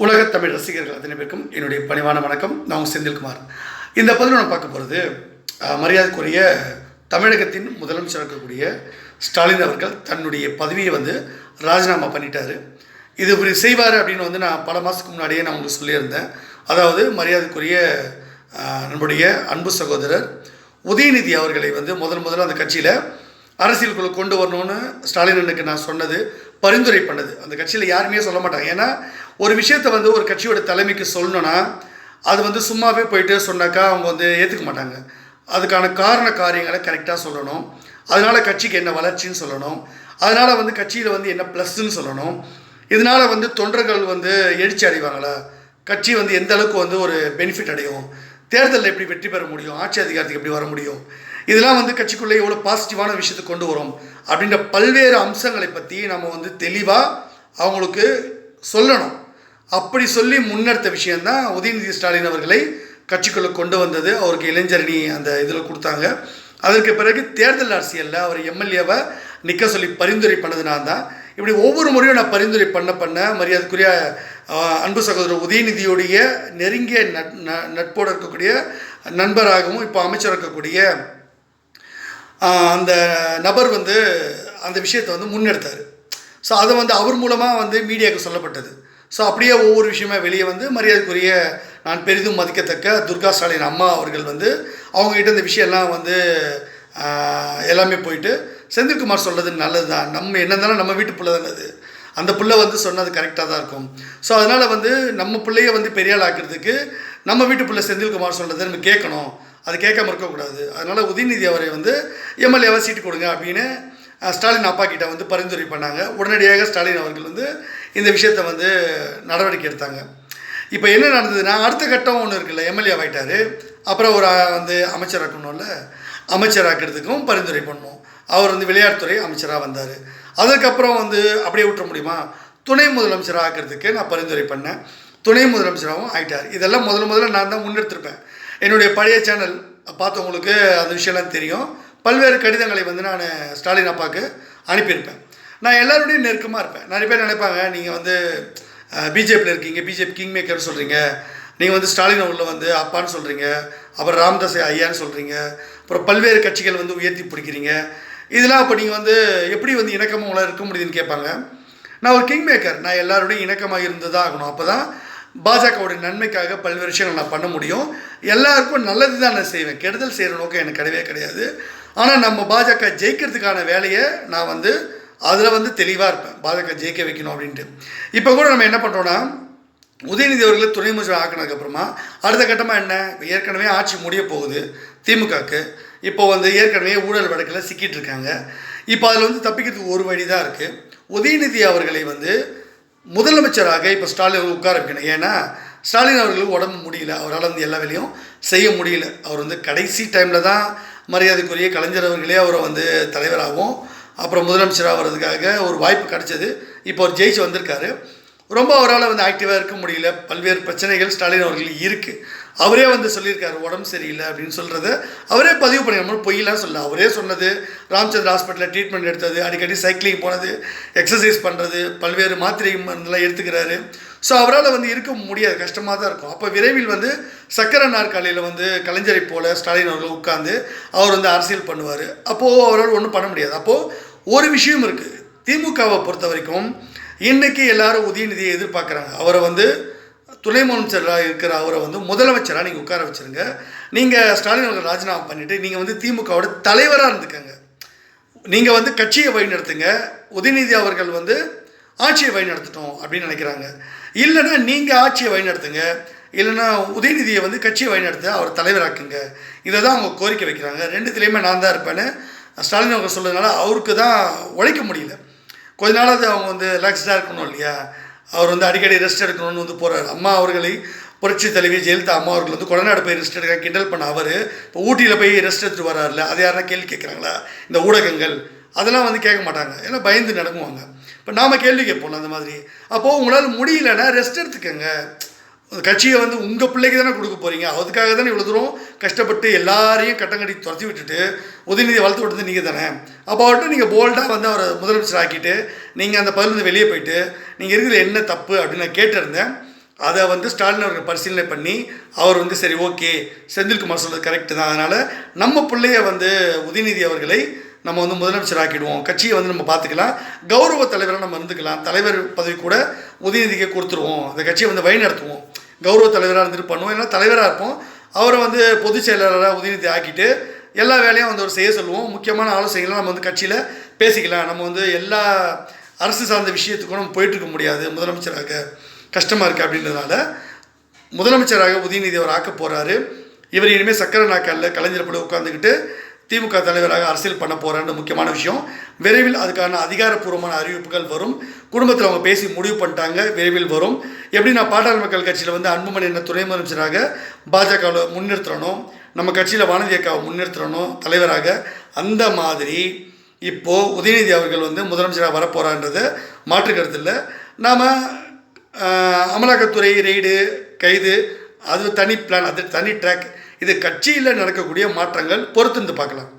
உலகத் தமிழ் ரசிகர்கள் அத்தனை பேருக்கும் என்னுடைய பணிவான வணக்கம். நான் உங்கள் செந்தில்குமார். இந்த பதிவில் நான் பார்க்க போகிறது மரியாதைக்குரிய தமிழகத்தின் முதலமைச்சர் இருக்கக்கூடிய ஸ்டாலின் அவர்கள் தன்னுடைய பதவியை ராஜினாமா பண்ணிட்டார். இது இப்படி செய்வார் அப்படின்னு நான் பல மாதத்துக்கு முன்னாடியே நான் உங்களுக்கு சொல்லியிருந்தேன். அதாவது மரியாதைக்குரிய நம்முடைய அன்பு சகோதரர் உதயநிதி அவர்களை முதல்ல அந்த கட்சியில் அரசியலுக்குள்ளே கொண்டு வரணும்னு ஸ்டாலின் அண்ணனுக்கு நான் சொன்னது, பரிந்துரை பண்ணது. அந்த கட்சியில் யாருமே சொல்ல மாட்டாங்க. ஏன்னா ஒரு விஷயத்தை ஒரு கட்சியோட தலைமைக்கு சொல்லணுன்னா அது சும்மாவே போயிட்டு சொன்னாக்கா அவங்க ஏற்றுக்க மாட்டாங்க. அதுக்கான காரியங்களை கரெக்டாக சொல்லணும். அதனால் கட்சிக்கு என்ன வளர்ச்சின்னு சொல்லணும். அதனால் கட்சியில் என்ன ப்ளஸ்ன்னு சொல்லணும். இதனால் தொண்டர்கள் எழுச்சி அடைவாங்களா, கட்சி எந்த அளவுக்கு ஒரு பெனிஃபிட் அடையும், தேர்தலில் எப்படி வெற்றி பெற முடியும், ஆட்சி அதிகாரத்துக்கு எப்படி வர முடியும், இதெல்லாம் கட்சிக்குள்ளே எவ்வளோ பாசிட்டிவான விஷயத்தை கொண்டு வரும் அப்படின்ற பல்வேறு அம்சங்களை பற்றி நம்ம தெளிவாக அவங்களுக்கு சொல்லணும். அப்படி சொல்லி முன்னெடுத்த விஷயந்தான் உதயநிதி ஸ்டாலின் அவர்களை கட்சிக்குள்ளே கொண்டு வந்தது. அவருக்கு இளைஞரணி அந்த இதில் கொடுத்தாங்க. அதற்கு பிறகு தேர்தல் அரசியலில் அவர் எம்எல்ஏவை நிற்க சொல்லி பரிந்துரை பண்ணதுனால தான் இப்படி ஒவ்வொரு முறையும் நான் பரிந்துரை பண்ண மரியாதைக்குரிய அன்பு சகோதரர் உதயநிதியுடைய நெருங்கிய நட்போடு இருக்கக்கூடிய நண்பராகவும் இப்போ அமைச்சர் இருக்கக்கூடிய அந்த நபர் அந்த விஷயத்தை முன்னெடுத்தார். ஸோ அதை அவர் மூலமாக மீடியாவுக்கு சொல்லப்பட்டது. ஸோ அப்படியே ஒவ்வொரு விஷயமா வெளியே மரியாதைக்குரிய நான் பெரிதும் மதிக்கத்தக்க துர்கா ஸ்டாலின் அம்மா அவர்கள் அவங்ககிட்ட இந்த விஷயம்லாம் எல்லாமே போயிட்டு செந்தில்குமார் சொல்கிறது நல்லது தான், நம்ம என்ன இருந்தாலும் நம்ம வீட்டு பிள்ளை தானே அது, அந்த பிள்ளை சொன்னது கரெக்டாக தான் இருக்கும். ஸோ அதனால் நம்ம பிள்ளைய பெரியாள் ஆக்கிறதுக்கு நம்ம வீட்டு பிள்ளை செந்தில்குமார் சொல்கிறத நம்ம கேட்கணும், அது கேட்காம இருக்கக்கூடாது. அதனால் உதயநிதி அவரை எம்எல்ஏவை சீட்டு கொடுங்க அப்படின்னு ஸ்டாலின் அப்பா கிட்ட பரிந்துரை பண்ணாங்க. உடனடியாக ஸ்டாலின் அவர்கள் இந்த விஷயத்தை நடவடிக்கை எடுத்தாங்க. இப்போ என்ன நடந்ததுன்னா, அடுத்த கட்டம் ஒன்று இருக்குல்ல, எம்எல்ஏ ஆகிட்டார். அப்புறம் ஒரு அமைச்சராக்கணும்ல, அமைச்சராக்கிறதுக்கும் பரிந்துரை பண்ணோம். அவர் விளையாட்டுத்துறை அமைச்சராக வந்தார். அதுக்கப்புறம் அப்படியே விட்டுற முடியுமா, துணை முதலமைச்சராக ஆக்கிறதுக்கு நான் பரிந்துரை பண்ணேன். துணை முதலமைச்சராகவும் ஆகிட்டார். இதெல்லாம் முதல்ல நான் தான் முன்னெடுத்திருப்பேன். என்னுடைய பழைய சேனல் பார்த்தவங்களுக்கு அந்த விஷயம்லாம் தெரியும். பல்வேறு கடிதங்களை நான் ஸ்டாலின் அப்பாவுக்கு அனுப்பியிருப்பேன். நான் எல்லாரோடையும் நெருக்கமாக இருப்பேன். நிறைய பேர் நினைப்பாங்க, நீங்கள் பிஜேபியில் இருக்கீங்க, பிஜேபி கிங் மேக்கர்னு சொல்கிறீங்க, நீங்கள் ஸ்டாலின் அவர்களில் அப்பான்னு சொல்கிறீங்க, அப்புறம் ராமதாஸ் ஐயான்னு சொல்கிறீங்க, அப்புறம் பல்வேறு கட்சிகள் உயர்த்தி பிடிக்கிறீங்க, இதெல்லாம் அப்போ நீங்கள் எப்படி இணக்கமாக உங்களால் இருக்க முடியுதுன்னு கேட்பாங்க. நான் ஒரு கிங் மேக்கர், நான் எல்லாரோடையும் இணக்கமாக இருந்து தான் ஆகணும். அப்போ தான் பாஜகவுடைய நன்மைக்காக பல்வேறு விஷயங்கள் நான் பண்ண முடியும். எல்லாருக்கும் நல்லது தான் நான் செய்வேன், கெடுதல் செய்கிற நோக்கம் எனக்கு கிடையாது. ஆனால் நம்ம பாஜக ஜெயிக்கிறதுக்கான வேலையை நான் அதில் தெளிவாக இருப்பேன், பாஜக ஜெயிக்க வைக்கணும் அப்படின்ட்டு. இப்போ கூட நம்ம என்ன பண்ணுறோன்னா, உதயநிதி அவர்களை துணை முதலமைச்சர் ஆக்கினதுக்கப்புறமா அடுத்த கட்டமாக என்ன, இப்போ ஏற்கனவே ஆட்சி முடிய போகுது திமுகவுக்கு. இப்போ ஏற்கனவே ஊழல் வழக்கில் சிக்கிட்டு இருக்காங்க. இப்போ அதில் தப்பிக்கிறதுக்கு ஒரு வழி தான் இருக்குது. உதயநிதி அவர்களை முதலமைச்சராக இப்போ ஸ்டாலின் அவர்கள் உட்கார வைக்கணும். ஏன்னா ஸ்டாலின் அவர்களுக்கு உடம்பு முடியல, அவரால் எல்லா வேலையும் செய்ய முடியல. அவர் கடைசி டைமில் தான் மரியாதைக்குரிய கலைஞர் அவர்களே அவரை தலைவராகவும் அப்புறம் முதலமைச்சராக வர்றதுக்காக ஒரு வாய்ப்பு கிடச்சிது. இப்போ அவர் ஜெயிச்சு வந்திருக்காரு. ரொம்ப அவரால் ஆக்டிவாக இருக்க முடியல. பல்வேறு பிரச்சனைகள் ஸ்டாலின் அவர்கள் இருக்குது. அவரே சொல்லியிருக்காரு உடம்பு சரியில்லை அப்படின்னு சொல்கிறத அவரே பதிவு பண்ணி, நம்ம பொய்யெல்லாம் சொல்ல, அவரே சொன்னது. ராமச்சந்திர ஹாஸ்பிட்டலில் ட்ரீட்மெண்ட் எடுத்தது, அடிக்கடி சைக்கிளிங் போனது, எக்ஸசைஸ் பண்ணுறது, பல்வேறு மாத்திரை மருந்தெல்லாம் எடுத்துக்கிறாரு. ஸோ அவரால் இருக்க முடியாது, கஷ்டமாக தான் இருக்கும். அப்போ விரைவில் சக்கர நாற்காலியில் கலைஞரை போல் ஸ்டாலின் அவர்கள் உட்கார்ந்து அவர் அரசியல் பண்ணுவார். அப்போது அவரால் ஒன்றும் பண்ண முடியாது. அப்போது ஒரு விஷயம் இருக்குது, திமுகவை பொறுத்த வரைக்கும் இன்றைக்கி எல்லாரும் உதயநிதியை எதிர்பார்க்குறாங்க. அவரை துணை முதலமைச்சராக இருக்கிற அவரை முதலமைச்சராக நீங்கள் உட்கார வச்சுருங்க, நீங்கள் ஸ்டாலின் அவர்கள் ராஜினாமா பண்ணிவிட்டு நீங்கள் திமுகவோட தலைவராக இருந்துக்கங்க, நீங்கள் கட்சியை வழிநடத்துங்க, உதயநிதி அவர்கள் ஆட்சியை வழிநடத்தட்டும் அப்படின்னு நினைக்கிறாங்க. இல்லைன்னா நீங்கள் ஆட்சியை வழிநடத்துங்க, இல்லைன்னா உதயநிதியை கட்சியை வழிநடத்த அவர் தலைவராக்குங்க. இதை தான் அவங்க கோரிக்கை வைக்கிறாங்க. ரெண்டுத்துலேயுமே நான் தான் இருப்பேன்னு ஸ்டாலின் அவர்கள் சொல்கிறதுனால அவருக்கு தான் உழைக்க முடியல. கொஞ்ச நாளாவது அவங்க ரிலாக்ஸ்டாக இருக்கணும் இல்லையா. அவர் அடிக்கடி ரெஸ்ட் எடுக்கணும்னு போகிறார். அம்மா அவர்களை புரட்சி தலைவி ஜெயலலிதா அம்மா அவர்கள் கொடநாடு போய் ரெஸ்ட் எடுக்க கிண்டல் பண்ண அவர் இப்போ ஊட்டியில் போய் ரெஸ்ட் எடுத்துகிட்டு வராருல, அது யாருன்னா கேள்வி கேட்குறாங்களா? இந்த ஊடகங்கள் அதெல்லாம் கேட்க மாட்டாங்க, ஏன்னா பயந்து நடங்குவாங்க. இப்போ நாம் கேள்வி கேட்போம் அந்த மாதிரி. அப்போது உங்களால் முடியலன்னா ரெஸ்ட் எடுத்துக்கங்க. கட்சியை உங்கள் பிள்ளைக்கு தானே கொடுக்க போகிறீங்க, அதுக்காக தானே இவ்வளோ தூரம் கஷ்டப்பட்டு எல்லாரையும் கட்டங்கட்டி துரத்தி விட்டுட்டு உதயநிதியை வளர்த்து விட்டது நீங்கள் தானே. அப்போ அவர்கிட்ட நீங்கள் போல்டாக அவரை முதலமைச்சர் ஆக்கிட்டு நீங்கள் அந்த பதிலிருந்து வெளியே போயிட்டு நீங்கள் இருக்கிறது என்ன தப்பு அப்படின்னு நான் கேட்டிருந்தேன். அதை வந்து ஸ்டாலின் அவர்கள் பரிசீலனை பண்ணி அவர் வந்து சரி ஓகே செந்தில்குமார் சொல்கிறது கரெக்டு தான், அதனால் நம்ம பிள்ளைய வந்து உதயநிதி அவர்களை நம்ம வந்து முதலமைச்சர் ஆக்கிடுவோம், கட்சியை வந்து நம்ம பார்த்துக்கலாம், கௌரவ தலைவராக நம்ம இருந்துக்கலாம், தலைவர் பதவி கூட உதயநிதிக்கே கொடுத்துருவோம், அந்த கட்சியை வந்து வழி நடத்துவோம், கௌரவ தலைவராக இருந்துட்டு பண்ணுவோம், ஏன்னா தலைவராக இருப்போம், அவரை வந்து பொதுச் செயலாளராக உதயநிதி ஆக்கிட்டு எல்லா வேலையும் வந்து அவர் செய்ய சொல்லுவோம், முக்கியமான ஆலோசனைகள்லாம் நம்ம வந்து கட்சியில் பேசிக்கலாம், நம்ம வந்து எல்லா அரசு சார்ந்த விஷயத்துக்கும் நம்ம போயிட்டுருக்க முடியாது, முதலமைச்சராக கஷ்டமாக இருக்குது அப்படின்றதுனால முதலமைச்சராக உதயநிதி அவர் ஆக்க போகிறாரு. இவர் இனிமேல் சக்கரை நாக்கல்ல கலைஞர் படி உட்காந்துக்கிட்டு திமுக தலைவராக அரசியல் பண்ண போகிறான்ற முக்கியமான விஷயம். விரைவில் அதுக்கான அதிகாரப்பூர்வமான அறிவிப்புகள் வரும். குடும்பத்தில் அவங்க பேசி முடிவு பண்ணிட்டாங்க, விரைவில் வரும். எப்படி நான் பாட்டாளி மக்கள் கட்சியில் வந்து அன்புமணி என்ன துணை முதலமைச்சராக பாஜகவில் முன்னிறுத்தணும், நம்ம கட்சியில் வானதி அக்காவை முன்னிறுத்தணும் தலைவராக, அந்த மாதிரி இப்போது உதயநிதி அவர்கள் வந்து முதலமைச்சராக வரப்போகிறான்றது மாற்று கருத்து இல்லை. நாம் அமலாக்கத்துறை ரெய்டு கைது அது தனி பிளான், அது தனி ட்ராக், இது கட்சியில் நடக்கக்கூடிய மாற்றங்கள் பொறுத்திருந்து பார்க்கலாம்.